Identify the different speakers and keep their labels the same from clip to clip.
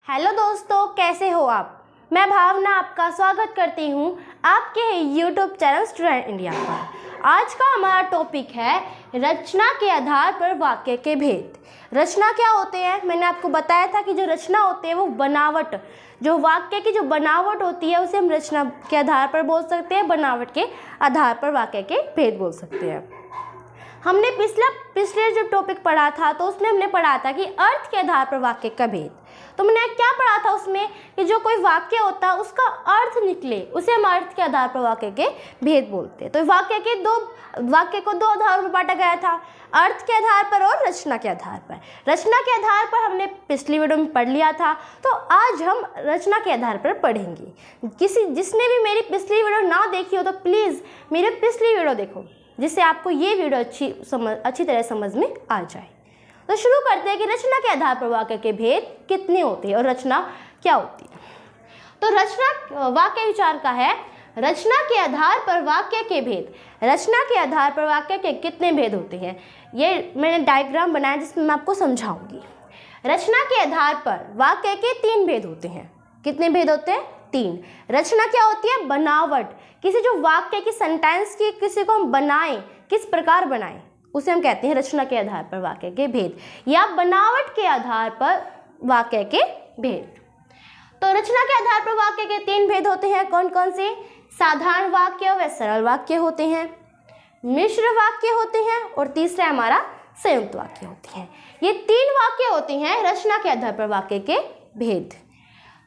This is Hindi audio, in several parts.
Speaker 1: हेलो दोस्तों, कैसे हो आप। मैं भावना आपका स्वागत करती हूँ आपके यूट्यूब चैनल स्टूडेंट इंडिया पर। आज का हमारा टॉपिक है रचना के आधार पर वाक्य के भेद। रचना क्या होते हैं, मैंने आपको बताया था कि जो रचना होती है वो बनावट, जो वाक्य की जो बनावट होती है उसे हम रचना के आधार पर बोल सकते हैं, बनावट के आधार पर वाक्य के भेद बोल सकते हैं। हमने पिछले जो टॉपिक पढ़ा था तो उसमें हमने पढ़ा था कि अर्थ के आधार पर वाक्य का भेद। तो मैंने क्या पढ़ा था उसमें कि जो कोई वाक्य होता है उसका अर्थ निकले उसे हम अर्थ के आधार पर वाक्य के भेद बोलते हैं। तो वाक्य को दो आधारों पर बांटा गया था, अर्थ के आधार पर और रचना के आधार पर। रचना के आधार पर हमने पिछली वीडियो में पढ़ लिया था, तो आज हम रचना के आधार पर पढ़ेंगे। जिसने भी मेरी पिछली वीडियो ना देखी हो तो प्लीज़ मेरी पिछली वीडियो देखो, जिससे आपको ये वीडियो अच्छी तरह समझ में आ जाए। तो शुरू करते हैं कि रचना के आधार पर वाक्य के भेद कितने होते हैं और रचना क्या होती है। तो रचना वाक्य विचार का है, रचना के आधार पर वाक्य के भेद। रचना के आधार पर वाक्य के कितने भेद होते हैं, ये मैंने डायग्राम बनाया जिसमें मैं आपको समझाऊंगी। रचना के आधार पर वाक्य के 3 भेद होते हैं। कितने भेद होते हैं? 3। रचना क्या होती है? बनावट। किसी जो वाक्य की सेंटेंस की किसी को हम बनाएं, किस प्रकार बनाएं, उसे हम कहते हैं रचना के आधार पर वाक्य के भेद या बनावट के आधार पर वाक्य के भेद। तो रचना के आधार पर वाक्य के 3 भेद होते हैं। कौन कौन से? साधारण वाक्य व सरल वाक्य होते हैं, मिश्र वाक्य होते हैं और तीसरा हमारा संयुक्त वाक्य होते हैं। ये 3 वाक्य होते हैं रचना के आधार पर वाक्य के भेद।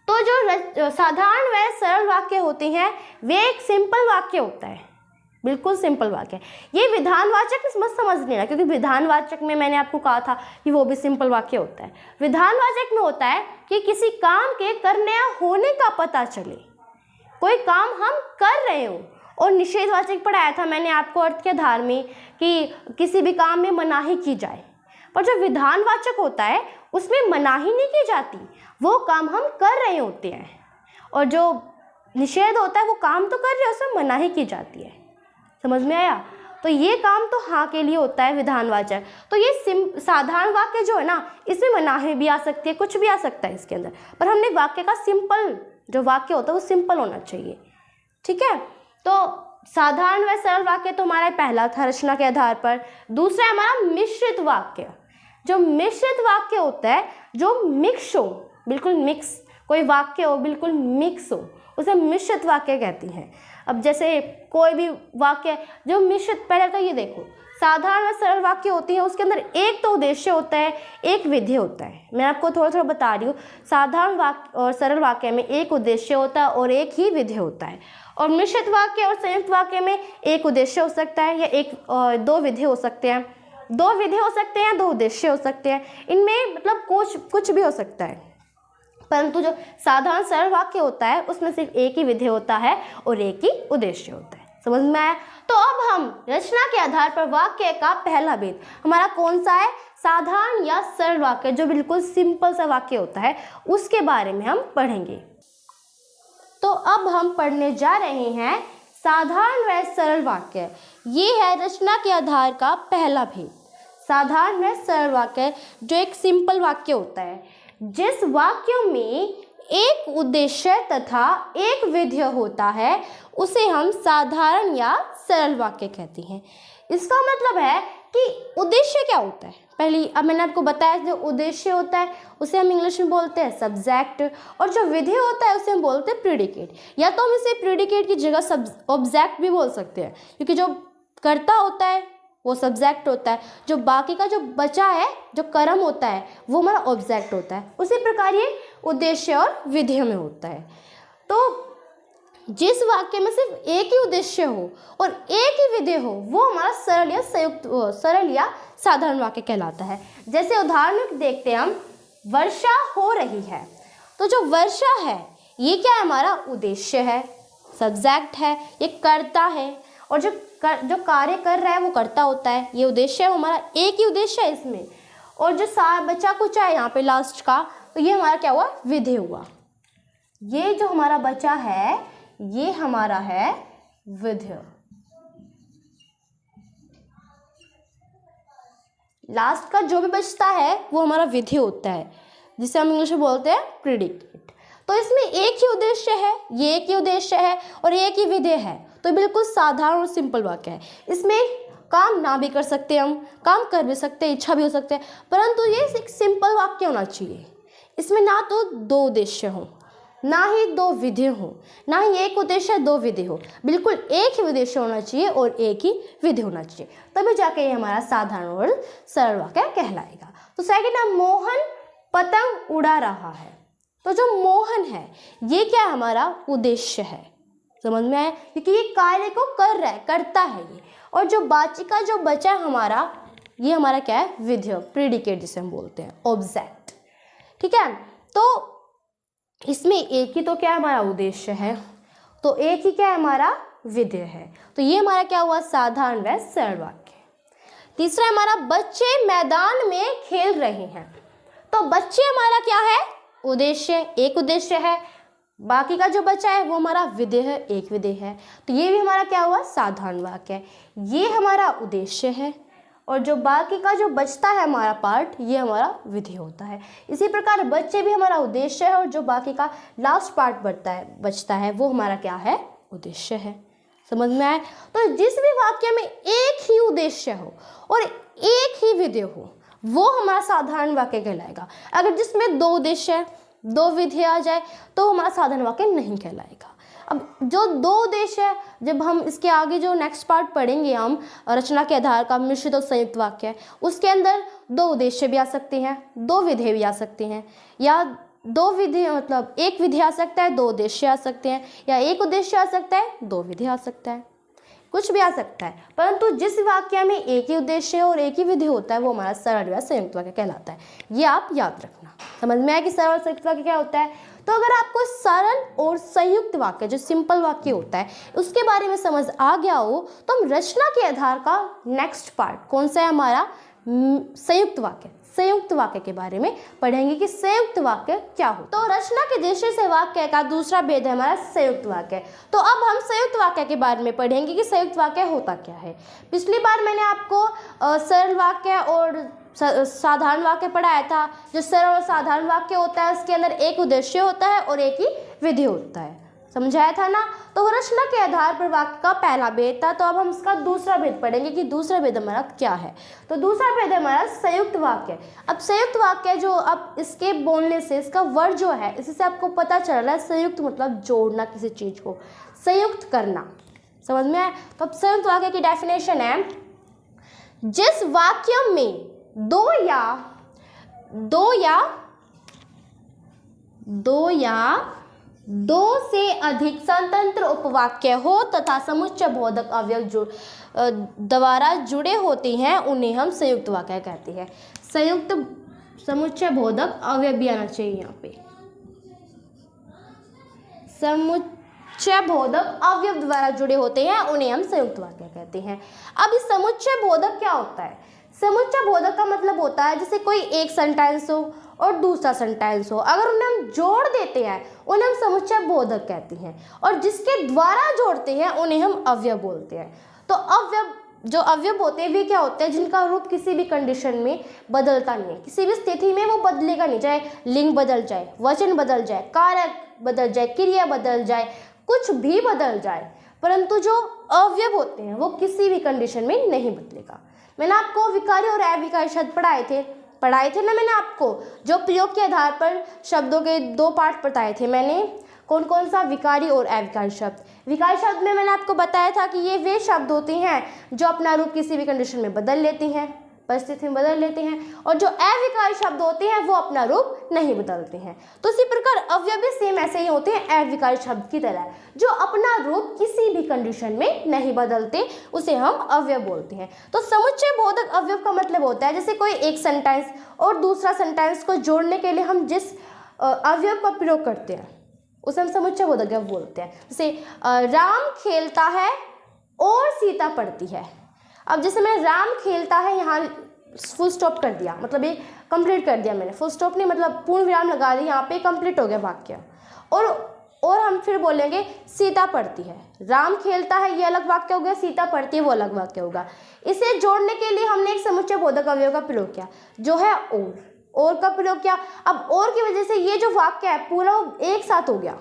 Speaker 1: तो जो साधारण व सरल वाक्य होते हैं वे एक सिंपल वाक्य होता है, बिल्कुल सिंपल वाक्य। ये विधानवाचक मत समझ लेना, क्योंकि विधानवाचक में मैंने आपको कहा था कि वो भी सिंपल वाक्य होता है। विधानवाचक में होता है कि किसी काम के करने या होने का पता चले, कोई काम हम कर रहे हो। और निषेधवाचक पढ़ाया था मैंने आपको अर्थ के आधार में कि किसी भी काम में मनाही की जाए। पर जो विधानवाचक होता है उसमें मनाही नहीं की जाती, वो काम हम कर रहे होते हैं। और जो निषेध होता है वो काम तो कर रहे हैं, उसमें मनाही की जाती है। समझ में आया? तो ये काम तो हाँ के लिए होता है विधानवाचक। तो ये साधारण वाक्य जो है ना, इसमें मनाही भी आ सकती है, कुछ भी आ सकता है इसके अंदर। पर हमने वाक्य का सिंपल जो वाक्य होता है वो सिंपल होना चाहिए, ठीक है। तो साधारण व सरल वाक्य तो हमारा पहला था रचना के आधार पर। दूसरा है हमारा मिश्रित वाक्य। जो मिश्रित वाक्य होता है, जो मिक्स हो, बिल्कुल मिक्स, कोई वाक्य हो बिल्कुल मिक्स हो, उसे मिश्रित वाक्य कहती हैं। अब जैसे कोई भी वाक्य जो मिश्रित, पहले तो ये देखो, साधारण व सरल वाक्य होती है उसके अंदर एक तो उद्देश्य होता है, एक विधेय होता है। मैं आपको थोड़ा थोड़ा बता रही हूँ। साधारण वाक्य और सरल वाक्य में एक उद्देश्य होता है और एक ही विधेय होता है। और मिश्रित वाक्य और संयुक्त वाक्य में एक उद्देश्य हो सकता है या दो विधेय हो सकते हैं, 2 विधेय हो सकते हैं, 2 उद्देश्य हो सकते हैं। इनमें मतलब कुछ भी हो सकता है। परंतु जो साधारण सरल वाक्य होता है उसमें सिर्फ एक ही विधेय होता है और एक ही उद्देश्य होता है। समझ में आया? तो अब हम रचना के आधार पर वाक्य का पहला भेद हमारा कौन सा है? साधारण या सरल वाक्य, जो बिल्कुल सिंपल सा वाक्य होता है, उसके बारे में हम पढ़ेंगे। तो अब हम पढ़ने जा रहे हैं साधारण व सरल वाक्य। ये है रचना के आधार का पहला भेद। साधारण व सरल वाक्य जो एक सिंपल वाक्य होता है, जिस वाक्यों में एक उद्देश्य तथा एक विधेय होता है, उसे हम साधारण या सरल वाक्य कहते हैं। इसका मतलब है कि उद्देश्य क्या होता है। अब मैंने आपको बताया जो उद्देश्य होता है उसे हम इंग्लिश में बोलते हैं सब्जेक्ट, और जो विधेय होता है उसे हम बोलते हैं प्रीडिकेट। या तो हम इसे प्रीडिकेट की जगह ऑब्जेक्ट भी बोल सकते हैं, क्योंकि जो कर्ता होता है वो सब्जेक्ट होता है, जो बाकी का जो बचा है, जो कर्म होता है, वो हमारा ऑब्जेक्ट होता है। उसी प्रकार ये उद्देश्य और विधेय में होता है। तो जिस वाक्य में सिर्फ एक ही उद्देश्य हो और एक ही विधेय हो, वो हमारा सरल या साधारण वाक्य कहलाता है। जैसे उदाहरण देखते हैं हम, वर्षा हो रही है। तो जो वर्षा है ये क्या है? हमारा उद्देश्य है, सब्जेक्ट है, ये कर्ता है, और जो कार्य कर रहा है वो कर्ता होता है। ये उद्देश्य है हमारा, एक ही उद्देश्य है इसमें। और जो बचा कुछ है यहाँ पे लास्ट का, तो ये हमारा क्या हुआ? विधेय हुआ। ये जो हमारा बचा है ये हमारा है विधेय। लास्ट का जो भी बचता है वो हमारा विधेय होता है। जिसे हम इंग्लिश में बोलते हैं प्रीडिकेट। तो इसमें एक ही उद्देश्य है, ये एक ही उद्देश्य है और एक ही विधेय है, तो बिल्कुल साधारण और सिंपल वाक्य है। इसमें काम ना भी कर सकते, हम काम कर भी सकते, इच्छा भी हो सकते हैं, परंतु ये एक सिंपल वाक्य होना चाहिए। इसमें ना तो दो उद्देश्य हो, ना ही दो विधेय हो, ना ही एक उद्देश्य दो विधेय हो, बिल्कुल एक ही उद्देश्य होना चाहिए और एक ही विधेय होना चाहिए, तभी जाके ये हमारा साधारण और सरल वाक्य कहलाएगा। तो सेकंड है, मोहन पतंग उड़ा रहा है। तो जो मोहन है ये क्या है, हमारा उद्देश्य है, समझ में आया, क्योंकि ये कार्य को कर रहा है, करता है ये। और जो बाकी का जो बचा है हमारा, ये हमारा क्या है, विधेय, प्रीडिकेट जिसे हम बोलते हैं, ऑब्जेक्ट। ठीक है, तो इसमें एक ही तो क्या हमारा उद्देश्य है, तो एक ही क्या है हमारा विधेय है। तो ये हमारा क्या हुआ, साधारण व सरल वाक्य। तीसरा हमारा, बच्चे मैदान में खेल रहे हैं। तो बच्चे हमारा क्या है, उद्देश्य, एक उद्देश्य है, बाकी का जो बचा है वो हमारा विधेय है, एक विधेय है। तो ये भी हमारा क्या हुआ, साधारण वाक्य है। ये हमारा उद्देश्य है और जो बाकी का जो बचता है हमारा पार्ट, ये हमारा विधेय होता है। इसी प्रकार बच्चे भी हमारा उद्देश्य है और जो बाकी का लास्ट पार्ट बचता है वो हमारा क्या है, उद्देश्य है। समझ में आए। तो जिस भी वाक्य में एक ही उद्देश्य हो और एक ही विधेय हो, वो हमारा साधारण वाक्य कहलाएगा। अगर जिसमें दो उद्देश्य है, दो विधेय आ जाए, तो हमारा साधारण वाक्य नहीं कहलाएगा। अब जो दो उद्देश्य है, जब हम इसके आगे जो नेक्स्ट पार्ट पढ़ेंगे, हम रचना के आधार का मिश्रित और संयुक्त वाक्य है, उसके अंदर दो उद्देश्य भी आ सकते हैं, दो विधेय भी आ सकते हैं, या दो विधेय मतलब एक विधेय आ सकता है, दो उद्देश्य आ सकते हैं, या एक उद्देश्य आ सकता है, दो विधेय आ सकता है, कुछ भी आ सकता है। परंतु जिस वाक्य में एक ही उद्देश्य और एक ही विधेय होता है, वो हमारा सरल या संयुक्त वाक्य कहलाता है। ये आप याद रखना। समझ में आया कि सरल और संयुक्त वाक्य क्या होता है। तो अगर आपको सरल और संयुक्त वाक्य, जो सिंपल वाक्य होता है, उसके बारे में समझ आ गया हो, तो हम रचना के आधार का नेक्स्ट पार्ट कौन सा है हमारा, संयुक्त वाक्य, संयुक्त वाक्य के बारे में पढ़ेंगे कि संयुक्त वाक्य क्या हो। तो रचना के दृष्टि से वाक्य का दूसरा भेद है हमारा संयुक्त वाक्य। तो अब हम संयुक्त वाक्य के बारे में पढ़ेंगे कि संयुक्त वाक्य होता क्या है। पिछली बार मैंने आपको सरल वाक्य और साधारण वाक्य पढ़ाया था। जो सरल और साधारण वाक्य होता है उसके अंदर एक उद्देश्य होता है और एक ही विधेय होता है, समझाया था ना। तो रचना के आधार पर वाक्य का पहला भेद था। तो अब हम इसका दूसरा भेद पढ़ेंगे कि दूसरा भेद हमारा क्या है। तो दूसरा भेद है हमारा संयुक्त वाक्य। अब संयुक्त वाक्य जो, अब इसके बोलने से इसका वर्ड जो है, इससे आपको पता चल रहा है संयुक्त मतलब जोड़ना, किसी चीज को संयुक्त करना, समझ में आया। तो अब संयुक्त वाक्य की डेफिनेशन है, जिस वाक्य में दो से अधिक स्वतंत्र उपवाक्य हो तथा समुच्चय बोधक अवयव द्वारा जुड़े होते हैं, उन्हें हम संयुक्त वाक्य कहते हैं। संयुक्त समुच्चय बोधक अवयव भी आना चाहिए यहाँ पे, समुच्चय बोधक अवयव द्वारा जुड़े होते हैं, उन्हें हम संयुक्त वाक्य कहते हैं। अब इस समुच्चय बोधक क्या होता है। समुच्चय बोधक का मतलब होता है जैसे कोई एक सेंटेंस हो और दूसरा सेंटेंस हो, अगर उन्हें हम जोड़ देते हैं उन्हें हम समुच्चय बोधक कहते हैं, और जिसके द्वारा जोड़ते हैं उन्हें हम अवयव बोलते हैं। तो अवयव, जो अवयव होते हैं वे क्या होते हैं, जिनका रूप किसी भी कंडीशन में बदलता नहीं है, किसी भी स्थिति में वो बदलेगा नहीं, चाहे लिंग बदल जाए, वचन बदल जाए, कारक बदल जाए, क्रिया बदल जाए, कुछ भी बदल जाए, परंतु जो अवयव होते हैं वो किसी भी कंडीशन में नहीं बदलेगा। मैंने आपको विकारी और अविकारी शब्द पढ़ाए थे ना मैंने आपको, जो प्रयोग के आधार पर शब्दों के दो पार्ट बताए थे मैंने, कौन कौन सा, विकारी और अविकारी शब्द। विकारी शब्द में मैंने आपको बताया था कि ये वे शब्द होते हैं जो अपना रूप किसी भी कंडीशन में बदल लेते हैं, परिस्थिति में बदल लेते हैं, और जो अविकारी शब्द होते हैं वो अपना रूप नहीं बदलते हैं। तो इसी प्रकार अवयव भी सेम ऐसे ही होते हैं अविकारी शब्द की तरह, जो अपना रूप किसी भी कंडीशन में नहीं बदलते, उसे हम अवयव बोलते हैं। तो समुच्चय बोधक अवयव का मतलब होता है जैसे कोई एक सेंटेंस और दूसरा सेंटेंस को जोड़ने के लिए हम जिस अवयव का प्रयोग करते हैं उसे हम समुच्चय बोधक अवयव बोलते हैं। जैसे राम खेलता है और सीता पढ़ती है। अब जैसे मैं राम खेलता है, यहाँ फुल स्टॉप कर दिया, मतलब ये कंप्लीट कर दिया मैंने, फुल स्टॉप नहीं मतलब पूर्ण विराम लगा दिया, यहाँ पे कंप्लीट हो गया वाक्य। और हम फिर बोलेंगे सीता पढ़ती है। राम खेलता है ये अलग वाक्य हो गया, सीता पढ़ती है वो अलग वाक्य होगा। इसे जोड़ने के लिए हमने एक समुच्चय बोधक अवयव का प्रयोग किया जो है और का प्रयोग किया। अब और की वजह से ये जो वाक्य है पूरा वो एक साथ हो गया,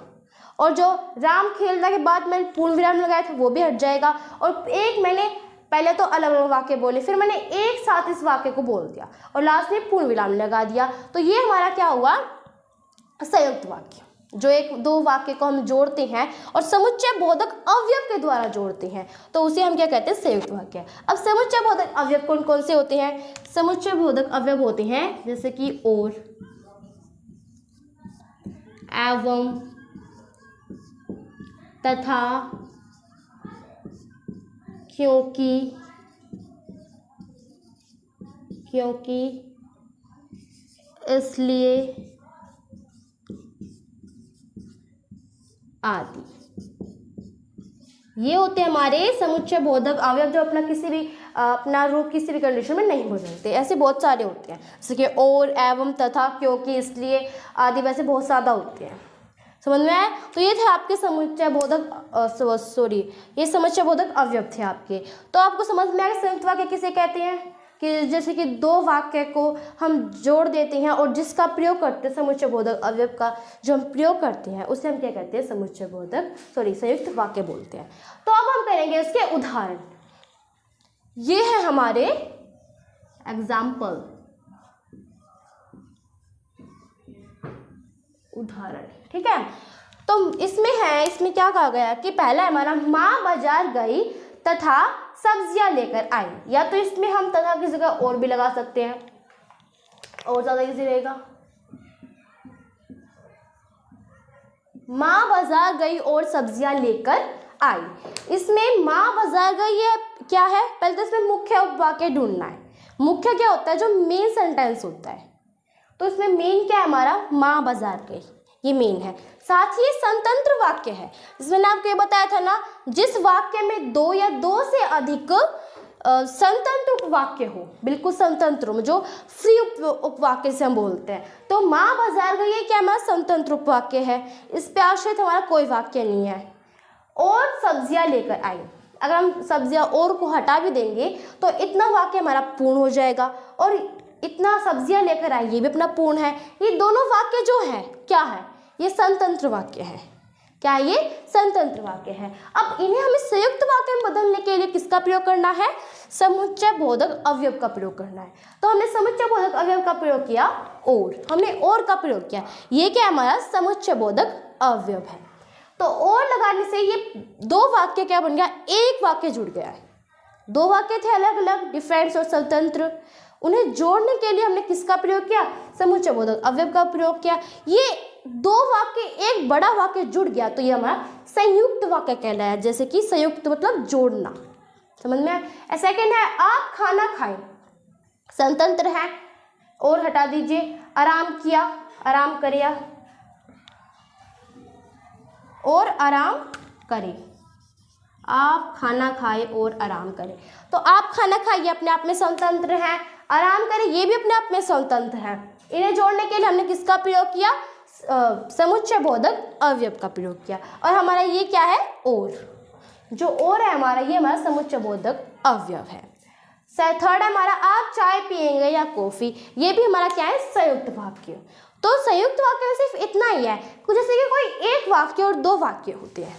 Speaker 1: और जो राम खेलने के बाद मैंने पूर्ण विराम लगाया था वो भी हट जाएगा, और एक मैंने पहले तो अलग अलग वाक्य बोले, फिर मैंने एक साथ इस वाक्य को बोल दिया और लास्ट में पूर्ण विराम लगा दिया। तो ये हमारा क्या हुआ, संयुक्त वाक्य। जो एक दो वाक्य को हम जोड़ते हैं और समुच्चय बोधक अवयव के द्वारा जोड़ते हैं तो उसे हम क्या कहते हैं, संयुक्त वाक्य। अब समुच्चय बोधक अवयव कौन कौन से होते हैं? समुच्चय बोधक अवयव होते हैं जैसे कि और, एवं, तथा, क्योंकि, इसलिए आदि। ये होते हैं हमारे समुच्चय बोधक अवयव जो अपना रूप किसी भी कंडीशन में नहीं बदलते। ऐसे बहुत सारे होते हैं जैसे कि और, एवं, तथा, क्योंकि, इसलिए आदि, वैसे बहुत ज़्यादा होते हैं। समझ में आए? तो ये थे आपके समुच्चय बोधक ये समुच्चय बोधक अवयव थे आपके। तो आपको समझ में आया संयुक्त वाक्य किसे कहते हैं? कि जैसे कि दो वाक्य को हम जोड़ देते हैं और जिसका प्रयोग करते हैं समुच्चय बोधक अवयव का जो हम प्रयोग करते हैं उसे हम क्या कहते हैं, समुच्चय बोधक संयुक्त वाक्य बोलते हैं। तो अब हम करेंगे इसके उदाहरण। ये है हमारे एग्जाम्पल, उदाहरण, ठीक है। तो इसमें क्या कहा गया कि पहला हमारा माँ बाजार गई तथा सब्जियां लेकर आई, या तो इसमें हम तथा की जगह और भी लगा सकते हैं और ज्यादा इजी रहेगा। माँ बाजार गई और सब्जियां लेकर आई, इसमें माँ बाजार गई ये क्या है, पहले तो इसमें मुख्य उपवाक्य ढूंढना है। मुख्य क्या होता है, जो मेन सेंटेंस होता है। तो इसमें मेन क्या है हमारा, माँ बाजार गई, ये मेन है। साथ ही स्वतंत्र वाक्य है, जिसमें मैंने आपको ये बताया था ना, जिस वाक्य में दो या दो से अधिक स्वतंत्र उपवाक्य हो, बिल्कुल स्वतंत्र हो, जो फ्री उपवाक्य से हम बोलते हैं। तो माँ बाजार गई, ये क्या हमारा स्वतंत्र उपवाक्य है, इस पे आश्रित हमारा कोई वाक्य नहीं है। और सब्जियां लेकर आई, अगर हम सब्जियां और को हटा भी देंगे तो इतना वाक्य हमारा पूर्ण हो जाएगा, और इतना सब्जियां लेकर आई ये भी अपना पूर्ण है। ये दोनों वाक्य जो है क्या है, ये स्वतंत्र वाक्य है। क्या है ये, स्वतंत्र वाक्य है। अब इन्हें हमें संयुक्त वाक्य में बदलने के लिए किसका प्रयोग करना है, समुच्चय बोधक अवयव का प्रयोग करना है। तो हमने समुच्चय बोधक अवयव का प्रयोग किया और, हमने और का प्रयोग किया, ये क्या हमारा समुच्चय बोधक अवयव है। तो और लगाने से ये दो वाक्य क्या बन गया, एक वाक्य जुड़ गया है। दो वाक्य थे अलग अलग, डिफरेंस और स्वतंत्र, उन्हें जोड़ने के लिए हमने किसका प्रयोग किया, समुच्चय बोधक अवयव का प्रयोग किया। ये दो वाक्य एक बड़ा वाक्य जुड़ गया तो ये हमारा संयुक्त वाक्य कहलाया। जैसे कि संयुक्त मतलब जोड़ना, समझ में आया। सेकेंड है आप खाना खाएं, स्वतंत्र है, और हटा दीजिए। आराम किया, आराम करिया, और आराम करें। आप खाना खाए और आराम करें, तो आप खाना खाइए अपने आप में स्वतंत्र है, आराम करें ये भी अपने आप में स्वतंत्र है। इन्हें जोड़ने के लिए हमने किसका प्रयोग किया, समुच्चय बोधक अवयव का प्रयोग किया। और हमारा ये क्या है, और, जो और है हमारा ये हमारा समुच्चय बोधक अवयव है। थर्ड है हमारा आप चाय पिएंगे या कॉफी, ये भी हमारा क्या है, संयुक्त वाक्य। तो संयुक्त वाक्य में सिर्फ इतना ही है, कुछ जैसे कि कोई एक वाक्य और दो वाक्य होते हैं,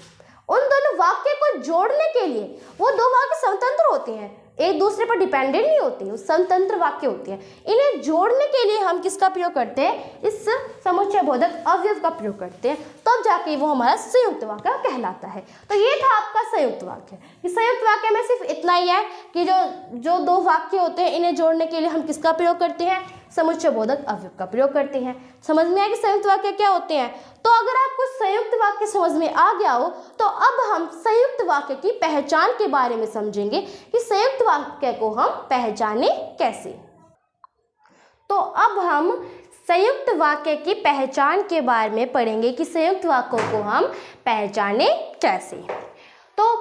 Speaker 1: उन दोनों वाक्य को जोड़ने के लिए वो दो वाक्य स्वतंत्र होते हैं, एक दूसरे पर डिपेंडेंट नहीं होते, वो स्वतंत्र वाक्य होते हैं। इन्हें जोड़ने के लिए हम किसका प्रयोग करते हैं, इस समुच्चय बोधक अवयव का प्रयोग करते हैं, तब जाके वो हमारा संयुक्त वाक्य कहलाता है। तो ये था आपका संयुक्त वाक्य। इस संयुक्त वाक्य में सिर्फ इतना ही है कि जो दो वाक्य होते हैं इन्हें जोड़ने के लिए हम किसका प्रयोग करते हैं, समुच्चय बोधक अवयव का प्रयोग करते हैं। समझ में आया कि संयुक्त वाक्य क्या होते हैं। तो अगर आपको संयुक्त वाक्य समझ में आ गया हो तो अब हम संयुक्त वाक्य की पहचान के बारे में समझेंगे कि संयुक्त वाक्य को हम पहचाने कैसे। तो अब हम संयुक्त वाक्य की पहचान के बारे में पढ़ेंगे कि संयुक्त वाक्यों को हम पहचाने कैसे। तो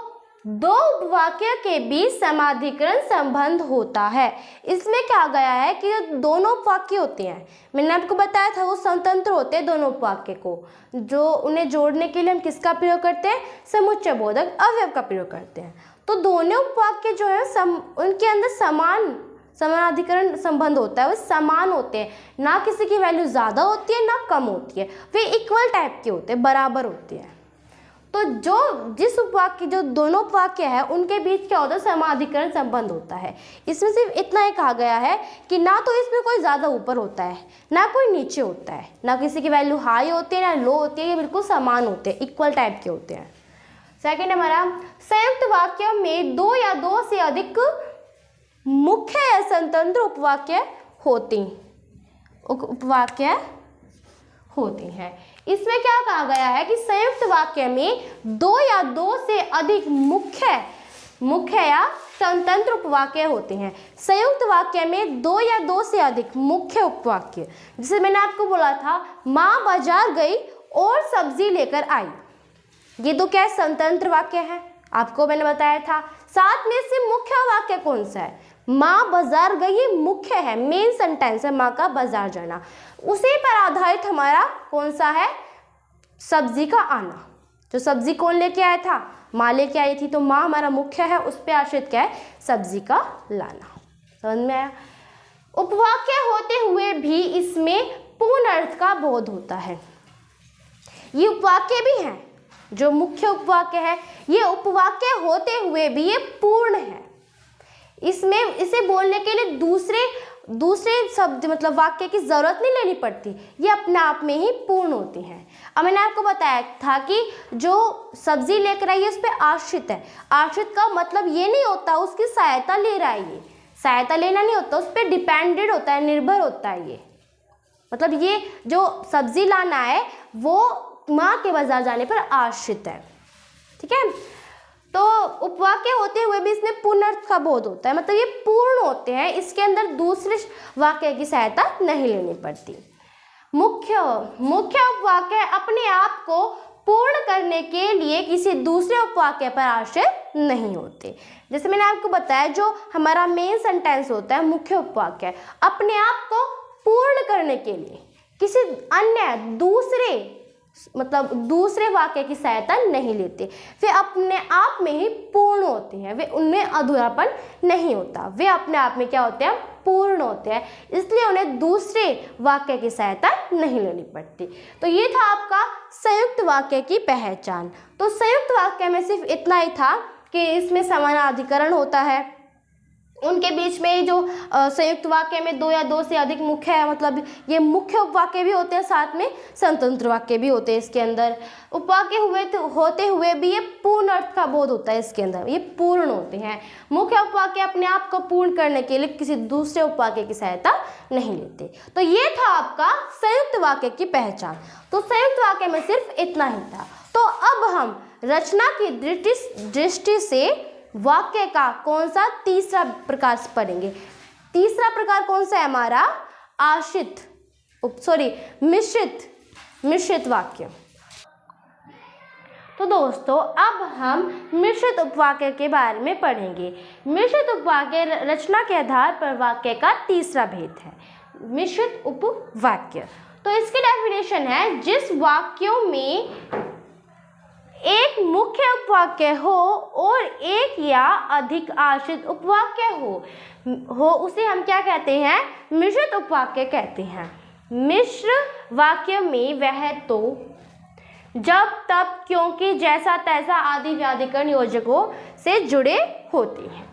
Speaker 1: दो वाक्य के बीच समाधिकरण संबंध होता है। इसमें क्या गया है कि जो दोनों वाक्य होते हैं, मैंने आपको बताया था वो स्वतंत्र होते हैं दोनों वाक्य को, जो उन्हें जोड़ने के लिए हम किसका प्रयोग करते हैं, समुच्चय बोधक अवयव का प्रयोग करते हैं। तो दोनों वाक्य जो है उनके अंदर समान समानाधिकरण संबंध होता है वो समान होते हैं, ना किसी की वैल्यू ज़्यादा होती है ना कम होती है, वे इक्वल टाइप के होते हैं, बराबर होते हैं। तो जिस उपवाक्य जो दोनों उपवाक्य है उनके बीच क्या होता है, समानाधिकरण संबंध होता है। इसमें सिर्फ इतना ही कहा गया है कि ना तो इसमें कोई ज़्यादा ऊपर होता है ना कोई नीचे होता है, ना किसी की वैल्यू हाई होती है ना लो होती है, ये बिल्कुल समान होते हैं, इक्वल टाइप के होते हैं। सेकेंड हमारा, संयुक्त वाक्य में दो या दो से अधिक मुख्य या स्वतंत्र उपवाक्य होते हैं। इसमें क्या कहा गया है कि संयुक्त वाक्य में दो या दो से अधिक मुख्य या स्वतंत्र उपवाक्य होते हैं। संयुक्त वाक्य में दो या दो से अधिक मुख्य उपवाक्य, जैसे मैंने आपको बोला था, माँ बाजार गई और सब्जी लेकर आई, ये तो क्या है, स्वतंत्र वाक्य है, आपको मैंने बताया था। साथ में से मुख्य वाक्य कौन सा है, माँ बाजार गई, ये मुख्य है, मेन सेंटेंस है, माँ का बाजार जाना। उसी पर आधारित हमारा कौन सा है, सब्जी का आना। जो सब्जी कौन लेके आया था, माँ लेके आई थी, तो माँ हमारा मुख्य है, उस पर आश्रित क्या है, सब्जी का लाना। समझ में आया। उपवाक्य होते हुए भी इसमें पूर्ण अर्थ का बोध होता है। ये उपवाक्य भी हैं, जो मुख्य उपवाक्य है, ये उपवाक्य होते हुए भी ये पूर्ण है। इसमें इसे बोलने के लिए दूसरे शब्द मतलब वाक्य की जरूरत नहीं लेनी पड़ती, ये अपने आप में ही पूर्ण होती हैं। अब मैंने आपको बताया था कि जो सब्जी लेकर आई है उस पर आश्रित है। आश्रित का मतलब ये नहीं होता उसकी सहायता ले रहा है, ये सहायता लेना नहीं होता, उस पर डिपेंडेड होता है, निर्भर होता है। ये मतलब ये जो सब्जी लाना है वो माँ के बाजार जाने पर आश्रित है। ठीक है, तो उपवाक्य होते हुए भी इसमें पूर्ण अर्थ का बोध होता है, मतलब ये पूर्ण होते हैं, इसके अंदर दूसरे वाक्य की सहायता नहीं लेनी पड़ती। मुख्य उपवाक्य अपने आप को पूर्ण करने के लिए किसी दूसरे उपवाक्य पर आश्रित नहीं होते। जैसे मैंने आपको बताया, जो हमारा मेन सेंटेंस होता है मुख्य उपवाक्य, अपने आप को पूर्ण करने के लिए किसी अन्य दूसरे वाक्य की सहायता नहीं लेते, वे अपने आप में ही पूर्ण होते हैं, वे उनमें अधूरापन नहीं होता, वे अपने आप में क्या होते हैं, पूर्ण होते हैं, इसलिए उन्हें दूसरे वाक्य की सहायता नहीं लेनी पड़ती। तो ये था आपका संयुक्त वाक्य की पहचान। तो संयुक्त वाक्य में सिर्फ इतना ही था कि इसमें समानाधिकरण होता है, उनके बीच में जो संयुक्त वाक्य में दो या दो से अधिक मुख्य है, मतलब ये मुख्य उपवाक्य भी होते हैं, साथ में स्वतंत्र वाक्य भी होते हैं। इसके अंदर उपवाक्य होते हुए भी ये पूर्ण अर्थ का बोध होता है, इसके अंदर ये पूर्ण होते हैं। मुख्य उपवाक्य अपने आप को पूर्ण करने के लिए किसी दूसरे उपवाक्य की सहायता नहीं लेते। तो ये था आपका संयुक्त वाक्य की पहचान। तो संयुक्त वाक्य में सिर्फ इतना ही था। तो अब हम रचना की दृष्टि से वाक्य का कौन सा तीसरा प्रकार पढ़ेंगे। तीसरा प्रकार कौन सा है हमारा, मिश्रित वाक्य। तो दोस्तों अब हम मिश्रित उपवाक्य के बारे में पढ़ेंगे। मिश्रित उपवाक्य रचना के आधार पर वाक्य का तीसरा भेद है। मिश्रित उपवाक्य, तो इसकी डेफिनेशन है, जिस वाक्यों में एक मुख्य उपवाक्य हो और एक या अधिक आश्रित उपवाक्य हो उसे हम क्या कहते हैं, मिश्रित उपवाक्य कहते हैं। मिश्र वाक्य में वह तो, जब, तब, क्योंकि, जैसा, तैसा आदि व्याधिकरण योजकों से जुड़े होते हैं।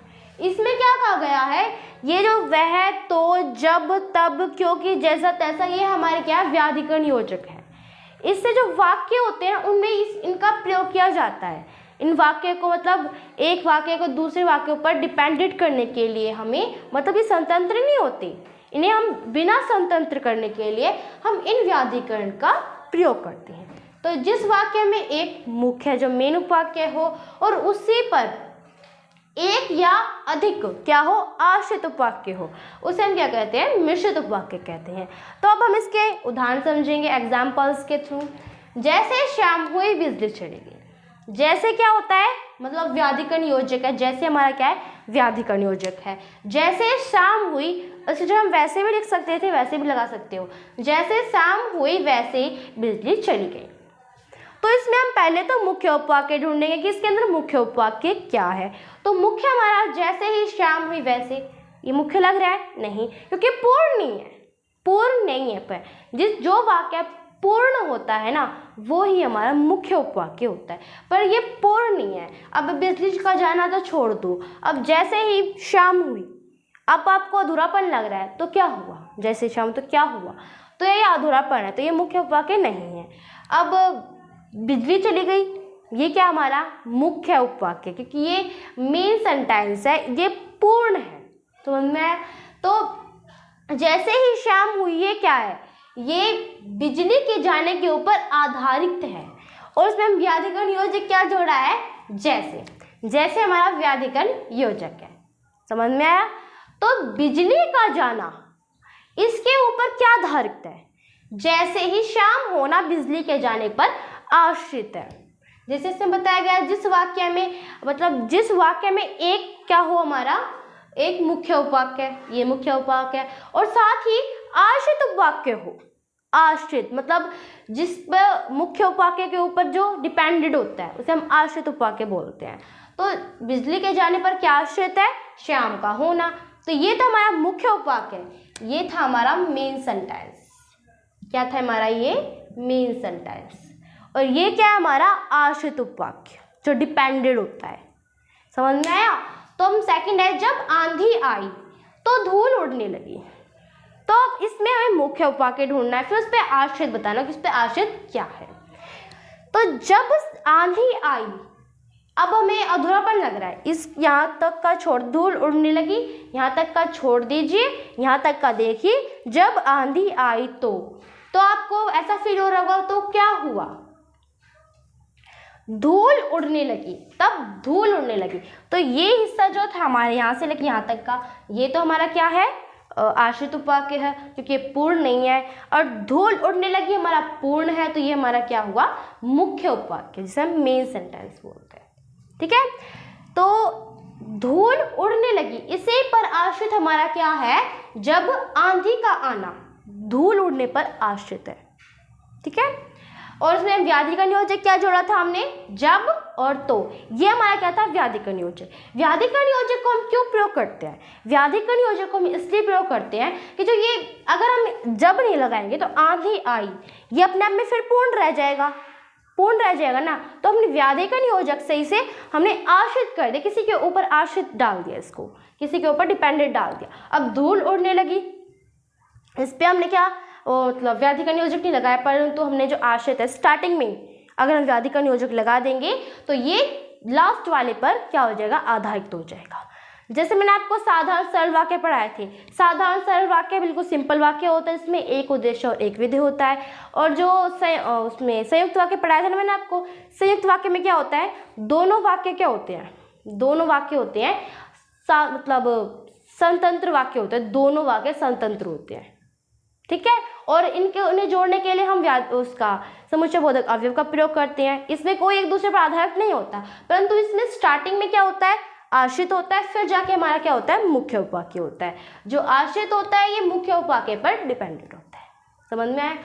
Speaker 1: इसमें क्या कहा गया है, ये जो वह तो, जब, तब, क्योंकि, जैसा, तैसा, ये हमारे क्या व्याधिकरण योजक है। इससे जो वाक्य होते हैं उनमें इनका प्रयोग किया जाता है। इन वाक्य को मतलब एक वाक्य को दूसरे वाक्य पर डिपेंडेंट करने के लिए हमें, मतलब ये स्वतंत्र नहीं होते, इन्हें हम बिना स्वतंत्र करने के लिए हम इन व्याधिकरण का प्रयोग करते हैं। तो जिस वाक्य में एक मुख्य जो मेन उपवाक्य हो और उसी पर एक या अधिक क्या हो, आश्रित उपवाक्य हो, उसे हम क्या कहते हैं, मिश्रित उपवाक्य कहते हैं। तो अब हम इसके उदाहरण समझेंगे एग्जाम्पल्स के थ्रू। जैसे शाम हुई बिजली चढ़ेगी, जैसे क्या होता है, मतलब व्याधिकरण योजक है, जैसे हमारा क्या है, व्याधिकरण योजक है। जैसे शाम हुई, अच्छा जो हम वैसे भी लिख सकते थे वैसे भी लगा सकते हो, जैसे शाम हुई वैसे बिजली चली गई। तो इसमें हम पहले तो मुख्य उपवाक्य ढूंढेंगे कि इसके अंदर मुख्य उपवाक्य क्या है। तो मुख्य हमारा जैसे ही शाम हुई वैसे, ये मुख्य लग रहा है? नहीं, क्योंकि पूर्ण नहीं है, पूर्ण नहीं है। पर जो वाक्य पूर्ण होता है ना, वो ही हमारा मुख्य उपवाक्य होता है, पर ये पूर्ण नहीं है। अब बिजली का जाना तो छोड़ दो, अब जैसे ही शाम हुई, अब आपको अधूरापन लग रहा है, तो क्या हुआ? जैसे शाम, तो क्या हुआ? तो ये अधूरापन है, तो ये मुख्य उपवाक्य नहीं है। अब बिजली चली गई, ये क्या हमारा मुख्य उपवाक्य, क्योंकि ये मेन सेंटेंस है, ये पूर्ण है। तो मैं तो जैसे ही शाम हुई, ये क्या है? ये बिजली के जाने के ऊपर आधारित है, और उसमें हम व्याधिकरण योजक क्या जोड़ा है? जैसे। जैसे हमारा व्याधिकरण योजक है। समझ में आया? तो बिजली का जाना इसके ऊपर क्या आधारित है? जैसे ही शाम होना बिजली के जाने पर आश्रित है। जैसे इसमें बताया गया, जिस वाक्य में, मतलब जिस वाक्य में एक क्या हो हमारा, एक मुख्य उपवाक्य, ये मुख्य उपवाक्य है, और साथ ही आश्रित उपवाक्य हो। आश्रित मतलब जिस पर मुख्य उपवाक्य के ऊपर जो डिपेंडेड होता है, उसे हम आश्रित उपवाक्य बोलते हैं। तो बिजली के जाने पर क्या आश्रित है? शाम का होना। तो ये था हमारा मुख्य उपवाक्य, ये था हमारा मेन सेंटेंस। क्या था हमारा? ये मेन सेंटेंस। और ये क्या है? हमारा आश्रित उपवाक्य, जो डिपेंडेड होता है। समझ में आया? तो हम सेकंड है, जब आंधी आई तो धूल उड़ने लगी। तो इसमें हमें मुख्य उपवाक्य ढूंढना है, फिर उस पर आश्रित बताना कि उस पर आश्रित क्या है। तो जब आंधी आई, अब हमें अधूरापन लग रहा है, इस यहाँ तक का छोड़, धूल उड़ने लगी, यहाँ तक का छोड़ दीजिए, यहाँ तक का देखिए। जब आंधी आई तो आपको ऐसा फील हो रहा होगा, तो क्या हुआ? धूल उड़ने लगी, तब धूल उड़ने लगी। तो ये हिस्सा जो था हमारे यहाँ से लेकर यहाँ तक का, ये तो हमारा क्या है? आश्रित उपवाक्य है, क्योंकि ये पूर्ण नहीं है। और धूल उड़ने लगी हमारा पूर्ण है, तो ये हमारा क्या हुआ? मुख्य उपवाक्य, जिसे हम मेन सेंटेंस बोलते हैं। ठीक है? तो धूल उड़ने लगी, इसी पर आश्रित हमारा क्या है? जब आंधी का आना, धूल उड़ने पर आश्रित है। ठीक है? और उसमें व्याधिकरण योजक क्या जोड़ा था हमने? जब और तो। ये हमारा क्या था? व्याधिकरण योजक। व्याधिकरण योजक को हम क्यों प्रयोग करते हैं? व्याधिकरण योजक को हम इसलिए प्रयोग करते हैं कि जो ये, अगर हम जब नहीं लगाएंगे तो आंधी आई, ये अपने आप में फिर पूर्ण रह जाएगा, पूर्ण रह जाएगा ना। तो हमने व्याधिकरण योजक से इसे हमने आश्रित कर दिया, किसी के ऊपर आश्रित डाल दिया, इसको किसी के ऊपर डिपेंडेंट डाल दिया। अब धूल उड़ने लगी, इस पर हमने क्या, मतलब व्याधिकरण योजक नहीं लगाया, परंतु हमने जो आश्रित है, स्टार्टिंग में अगर हम व्याधिकरण योजक लगा देंगे तो ये लास्ट वाले पर क्या हो जाएगा? आधारित हो जाएगा। जैसे मैंने आपको साधारण सरल वाक्य पढ़ाए थे, साधारण सरल वाक्य बिल्कुल सिंपल वाक्य होता है, इसमें एक उद्देश्य और एक विधेय होता है। और जो उसमें संयुक्त वाक्य पढ़ाया था ना मैंने आपको, संयुक्त वाक्य में क्या होता है? दोनों वाक्य क्या होते हैं? दोनों वाक्य होते हैं, मतलब स्वतंत्र वाक्य होते हैं, दोनों वाक्य स्वतंत्र होते हैं। ठीक है? और उन्हें जोड़ने के लिए हम उसका समुच्चय बोधक अवयव का प्रयोग करते हैं। इसमें कोई एक दूसरे पर आधारित नहीं होता, परंतु इसमें स्टार्टिंग में क्या होता है? आश्रित होता है, फिर जाके हमारा क्या होता है? मुख्य उपवाक्य होता है। जो आश्रित होता है, ये मुख्य उपवाक्य पर डिपेंडेंट होता है। समझ में आया?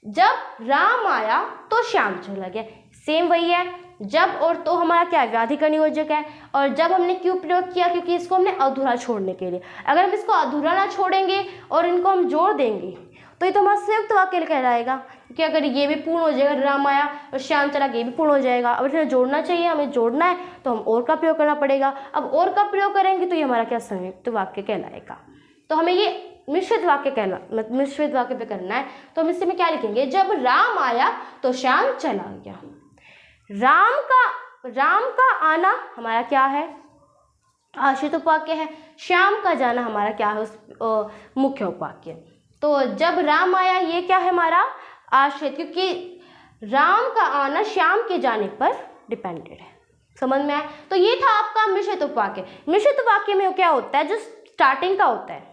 Speaker 1: जब राम आया तो श्याम चला गया, सेम वही है। जब और तो हमारा क्या है? व्याधिकरण योजक है। और जब हमने क्यों प्रयोग किया? क्योंकि इसको हमने अधूरा छोड़ने के लिए। अगर हम इसको अधूरा ना छोड़ेंगे और इनको हम जोड़ देंगे तो ये तो हमारा संयुक्त वाक्य कहलाएगा, क्योंकि अगर ये भी पूर्ण हो जाएगा, राम आया और श्याम चला गया, ये भी पूर्ण हो जाएगा। अब इसे जोड़ना चाहिए, हमें जोड़ना है तो हम और का प्रयोग करना पड़ेगा। अब और का प्रयोग करेंगे तो ये हमारा क्या? संयुक्त वाक्य कहलाएगा। तो हमें ये मिश्रित वाक्य मिश्रित वाक्य पे करना है। तो हम इसमें क्या लिखेंगे? जब राम आया तो श्याम चला गया। राम का आना हमारा क्या है? आश्रित उपवाक्य है। श्याम का जाना हमारा क्या है? मुख्य उपवाक्य। तो जब राम आया, ये क्या है हमारा? आश्रित, क्योंकि राम का आना श्याम के जाने पर डिपेंडेड है। समझ में आया? तो ये था आपका मिश्रित उपवाक्य। मिश्रित उपवाक्य में क्या होता है? जो स्टार्टिंग का होता है,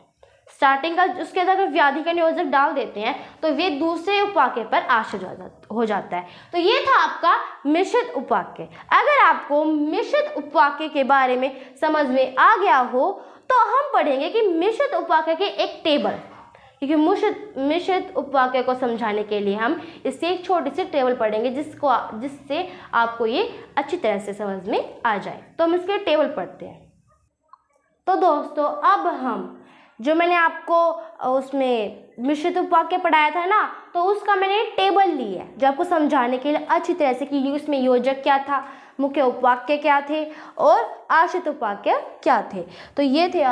Speaker 1: स्टार्टिंग का, उसके अंदर अगर व्याधिकरण योजक डाल देते हैं तो वे दूसरे उपवाक्य पर आश्रित हो जाता है। तो ये था आपका मिश्रित उपवाक्य। अगर आपको मिश्रित उपवाक्य के बारे में समझ में आ गया हो तो हम पढ़ेंगे कि मिश्रित उपवाक्य के एक टेबल, क्योंकि मिश्रित उपवाक्य को समझाने के लिए हम इससे एक छोटी सी टेबल पढ़ेंगे जिससे आपको ये अच्छी तरह से समझ में आ जाए। तो हम इसके टेबल पढ़ते हैं। तो दोस्तों अब हम जो मैंने आपको उसमें मिश्रित उपवाक्य पढ़ाया था ना, तो उसका मैंने टेबल ली है जो आपको समझाने के लिए अच्छी तरह से कि उसमें योजक क्या था, मुख्य उपवाक्य क्या थे और आश्रित उपवाक्य क्या थे। तो ये था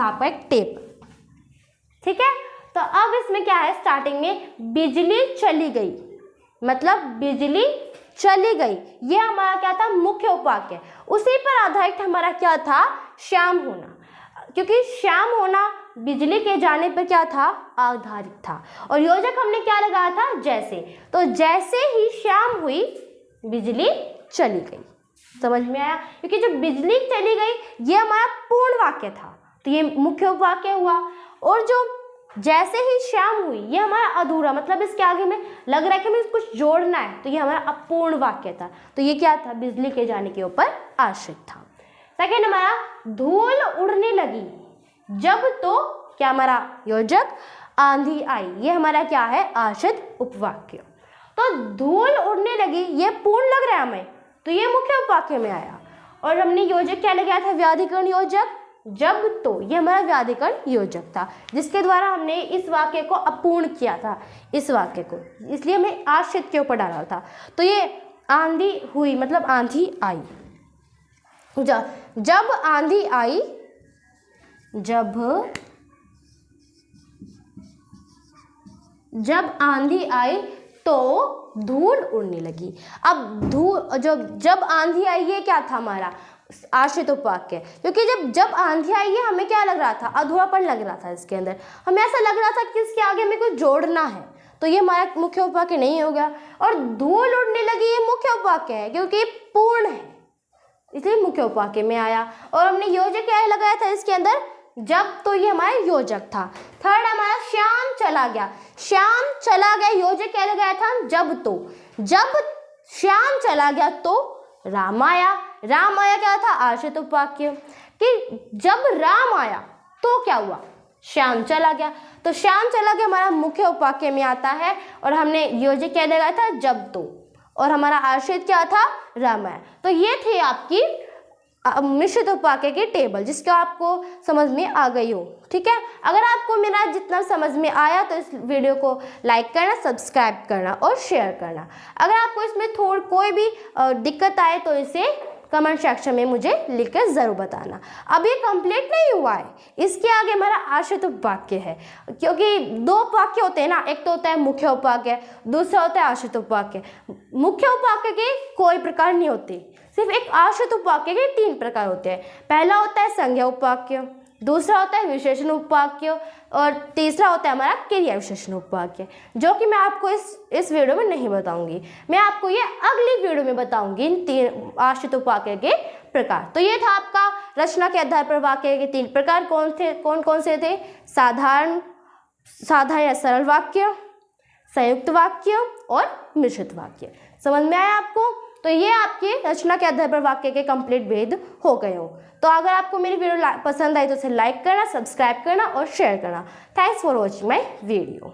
Speaker 1: आपका एक टेबल, ठीक है। तो अब इसमें क्या है, स्टार्टिंग में बिजली चली गई, मतलब बिजली चली गई, ये हमारा क्या था, मुख्य उपवाक्य। उसी पर आधारित हमारा क्या था, श्याम होना, क्योंकि श्याम होना बिजली के जाने पर क्या था, आधारित था। और योजक हमने क्या लगाया था, जैसे। तो जैसे ही श्याम हुई बिजली चली गई, समझ में आया। क्योंकि जब बिजली चली गई ये हमारा पूर्ण वाक्य था, तो ये मुख्य उपवाक्य हुआ। और जो जैसे ही श्याम हुई ये हमारा अधूरा, मतलब इसके आगे में लग रहा है कि हमें कुछ जोड़ना है, तो ये हमारा अपूर्ण वाक्य था। तो ये क्या था, बिजली के जाने के ऊपर आश्रित था। सेकेंड हमारा धूल उड़ने लगी जब, तो क्या हमारा योजक, आंधी आई, ये हमारा क्या है, आश्रित उपवाक्य। तो धूल उड़ने लगी ये पूर्ण लग रहा है हमें, तो ये मुख्य उपवाक्य में आया। और हमने योजक क्या लगाया था, व्याधिकरण योजक, जब, तो ये हमारा व्याधिकरण योजक था, जिसके द्वारा हमने इस वाक्य को अपूर्ण किया था, इस वाक्य को, इसलिए हमें आश्रित के ऊपर डाला था। तो ये आंधी हुई मतलब आंधी आई, जब आंधी आई, जब आंधी आई तो धूल उड़ने लगी। अब जब आंधी आई ये क्या था, हमारा आश्रित उपवाक्य, क्योंकि जब आंधी आई है हमें क्या लग रहा था, अधूरापन लग रहा था इसके अंदर, हमें ऐसा लग रहा था कि इसके आगे में कुछ जोड़ना है, तो ये हमारा मुख्य उपवाक्य नहीं होगा। और धूल उड़ने लगी ये मुख्य उपवाक्य है, क्योंकि ये पूर्ण है, इसलिए मुख्य उपवाक्य में आया। और हमने योजक क्या लगाया था इसके अंदर, जब, तो ये हमारा योजक था। थर्ड हमारा श्याम चला गया, श्याम चला गया, योजक क्या लगाया था, जब, तो जब श्याम चला गया तो राम आया, राम आया क्या था, आश्रित उपवाक्य, कि जब राम आया तो क्या हुआ, श्याम चला गया। तो श्याम चला गया हमारा मुख्य उपवाक्य में आता है। और हमने योजक क्या लगाया था, जब, तो, और हमारा आश्रित क्या था, राम आया। तो ये थे आपकी मिश्रित उपवाक्य की टेबल, जिसका आपको समझ में आ गई हो, ठीक है। अगर आपको मेरा जितना समझ में आया तो इस वीडियो को लाइक करना, सब्सक्राइब करना और शेयर करना। अगर आपको इसमें कोई भी दिक्कत आए तो इसे कमेंट सेक्शन में मुझे लिखकर ज़रूर बताना। अब ये कंप्लीट नहीं हुआ है, इसके आगे हमारा आश्रित उपवाक्य है, क्योंकि दो उपवाक्य होते हैं ना, एक तो होता है मुख्य उपवाक्य, दूसरा होता है आश्रित उपवाक्य। मुख्य उपवाक्य के कोई प्रकार नहीं होते, सिर्फ एक आश्रित उपवाक्य के 3 प्रकार होते हैं। पहला होता है संज्ञा उपवाक्य, दूसरा होता है विशेषण उपवाक्य और तीसरा होता है हमारा क्रिया विशेषण उपवाक्य, जो कि मैं आपको इस वीडियो में नहीं बताऊंगी। मैं आपको ये अगली वीडियो में बताऊंगी इन 3 आश्रित उपवाक्य के प्रकार। तो ये था आपका रचना के आधार पर वाक्य के 3 प्रकार, कौन कौन से थे, साधारण या सरल वाक्य, संयुक्त वाक्य और मिश्रित वाक्य। समझ में आया आपको? तो ये आपके रचना के आधार पर वाक्य के कंप्लीट भेद हो गए हो। तो अगर आपको मेरी वीडियो पसंद आई तो उसे लाइक करना, सब्सक्राइब करना और शेयर करना। Thanks for watching my video.